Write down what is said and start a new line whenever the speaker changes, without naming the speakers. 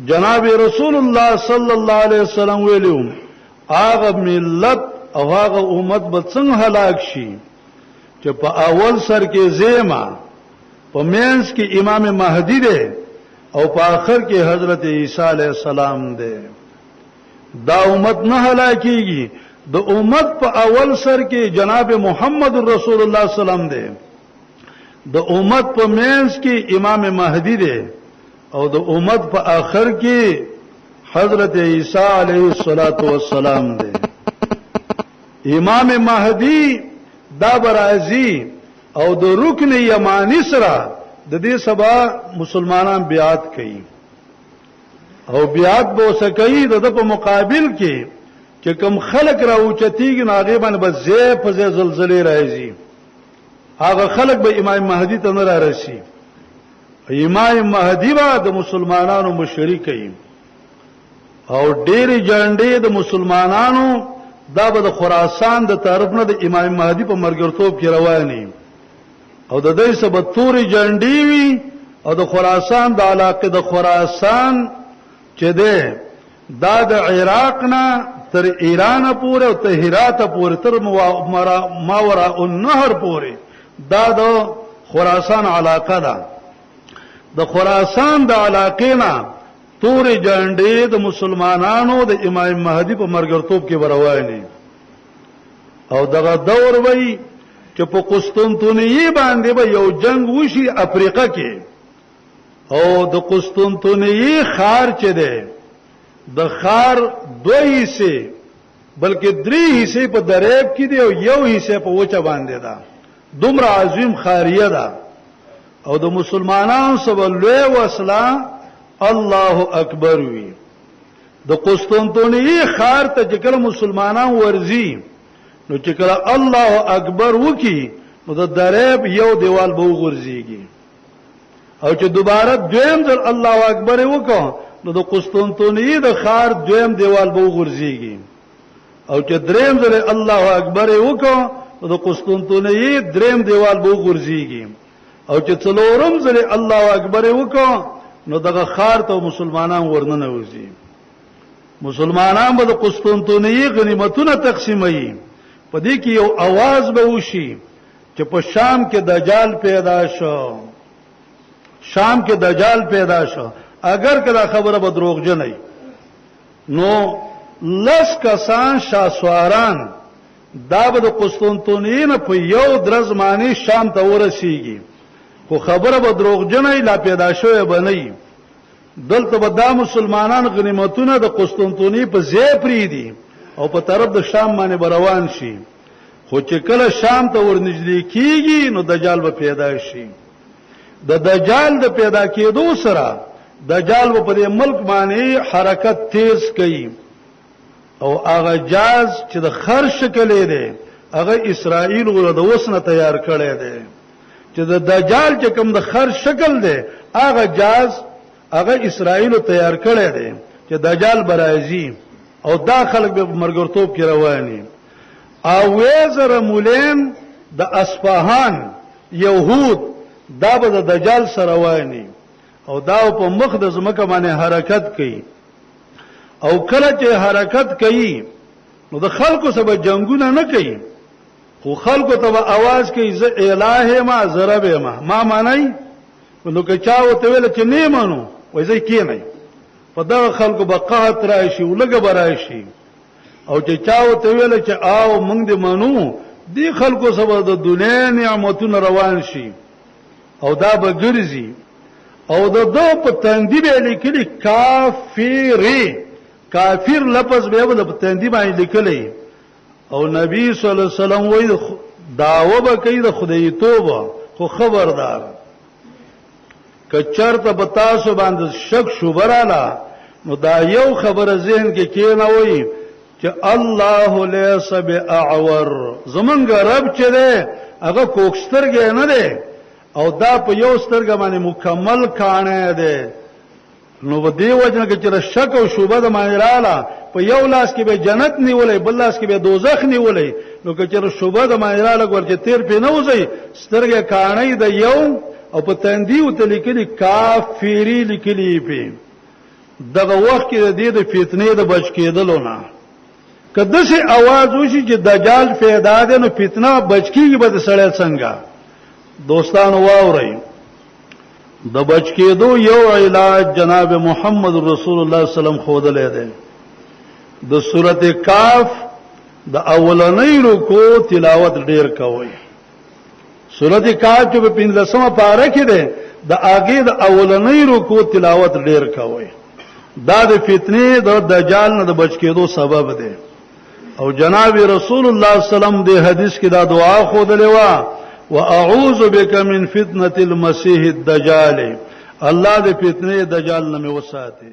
جناب رسول الله صلی الله علیه وسلم ویلو هغه ملت او هغه امت به څنګه هلاک شي چې په اول سر کې زیما په مینس کې امام مهدی دی او په آخر کې حضرت عیسی علیه السلام دی. دا امت نه هلاکیږي. د امت په اول سر کې جناب محمد رسول الله صلی الله علیه وسلم دی. د امت په مینس کې امام مهدی دی او د امت په آخر کې حضرت عیسی علیه السلام دی. امام مهدی دا برازي او د رکن یمانی سره د دې سبا مسلمانان بیعت کوي او بیعت به وسکوي د په مقابل کې چې کوم خلق را اوچتیږي ناغه باندې بس زې په زلزلې راځي هغه خلق به امام مهدی ته نه راشي. امام مهدی به د مسلمانانو مشري کوي او ډېری جنډې د مسلمانانو دا به د خراسان د طرف نه د امام مهدی په مرګرتوب کې رواني او د دې سبب توري جنډې وي او د خراسان د علاقه د خراسان چې ده دا د عراق نه تر ایران پورې او ته هرات پورې تر ماورا النهر پورې دا د خراسان علاقه ده. د خراسان د علاقې نه توري جنډې د مسلمانانو د امام مهدی په مرګرتوب کې رواني او دغه دور وای چې په قسطنطنیه باندې به یو جنگ وشي افریقا کې او د قسطنطنیه خار چې ده د خار دوه حصے بلکې درې حصے په دریاب کې دي او یو حصے په وچه باندې ده. دومره عظیم خاریه ده او د مسلمانانو سره لوی وسله الله اکبر وی. د قسطنطنیه خار ته چې کله مسلمانان ورزي نو چې کله الله اکبر وکي نو د دریاب یو دیوال به وغورځيږي او چې دوباره دویم ځل الله اکبر وکړو نو د قسطنطنیه د خار دویم دیوال به وغورځيږي او چې دریم ځل الله اکبر وکړو نو د قسطنطنیه دریم دیوال به وغورځيږي او چې څلورم ځل الله اکبر وکړو نو دغه خار ته مسلمانان ورننه وځي. مسلمانان به د قسطنطنیه غنیمتونه تقسیموي. په دې کې یو आवाज به وشي چې په شام کې دجال پیدا شو. شام کې دجال پیدا شو. اگر کله خبره به دروغجن نه نو لس کسان شاسواران دا به د قسطنطنیه نه په یو درز معنی شام ته ورسیږي خو خبره به دروغجنې لا پیدا شوې بنئ. دلته به دا مسلمانان غنیمتونه د قسطنطنیه په ځای پری دي او په طرف د شام باندې روان شي خو چې کله شام ته ورنږدې کیږي نو دجال به پیدا شي. د دجال د پیدا کېدو سره دجال په دې ملک باندې حرکت تیز کوي او هغه جاز چې د خر شکل دی هغه اسرائیل غره د وسنه تیار کړی دی چې د دجال چې کوم د خر شکل دی هغه جاز هغه اسرائیل تیار کړی دی چې دجال برازي او داخل به مرګرتوب کې رواني او وزر مولین د اصفهان يهود دا به د دجال سره رواني او دا په مخ د زمکه باندې حرکت کوي او کله چې حرکت کوي نو د خلکو سره جنگونه نه کوي خو خلکو ته आवाज کوي ز الٰه ما ضرب ما معنی نو که چا وته ویل چې نه مانو وای زه کې نه په دا خلکو به قحط راشي ولګه براشي او چې چا وته ویل چې آو موږ دې مانو دی خلکو سره د دنیا نعمتونه روان شي او دا به ګرځي او د دو په تندی به لیکلي کافری کافر لفظ به په تندی باندې لیکلی او نبی صلی الله علیه وسلم وایي داوا به کوي د خدای توبه خو خبردار کچرته په تاسو باندې شک شوبراله نو دا یو خبره ذهن کې کېنه وایي چې الله لیس باعور زمونږ رب چې ده هغه کوکسترګې نه ده او دا په یو سترګه باندې مکمل کانه ده نو و دی وجنه کې چې شک او شوبه د مایراله په یو لاس کې به جنت نیولې بل لاس کې به دوزخ نیولې نو که چې شوبه د مایراله ورته تیر په نه وځي سترګه کانه ده یو او په تندی او ته لیکلي کافری لیکلي په دغه وخت کې د فتنې د بچ کېدلو نه کله چې आवाज وشي چې دجال پیدا ده نو فتنه بچ کیږي به سړی څنګه دوستانو واورئ د بچ کېدو یو علاج جناب محمد رسول الله صلی الله علیه وسلم خودلې ده د سورته کاف د اولنۍ رکوع تلاوت ډیر کوي سورته کاف چې په 15مه پاره کې ده د اگې د اولنۍ رکوع تلاوت ډیر کوي دا د فتنې د دجال نه د بچ کېدو سبب ده او جناب رسول الله صلی الله علیه وسلم د حدیث کې دا دعا خودلې وا واعوذ بک من فتنه المسیح الدجال الله د فتنې دجال نه مې وساتي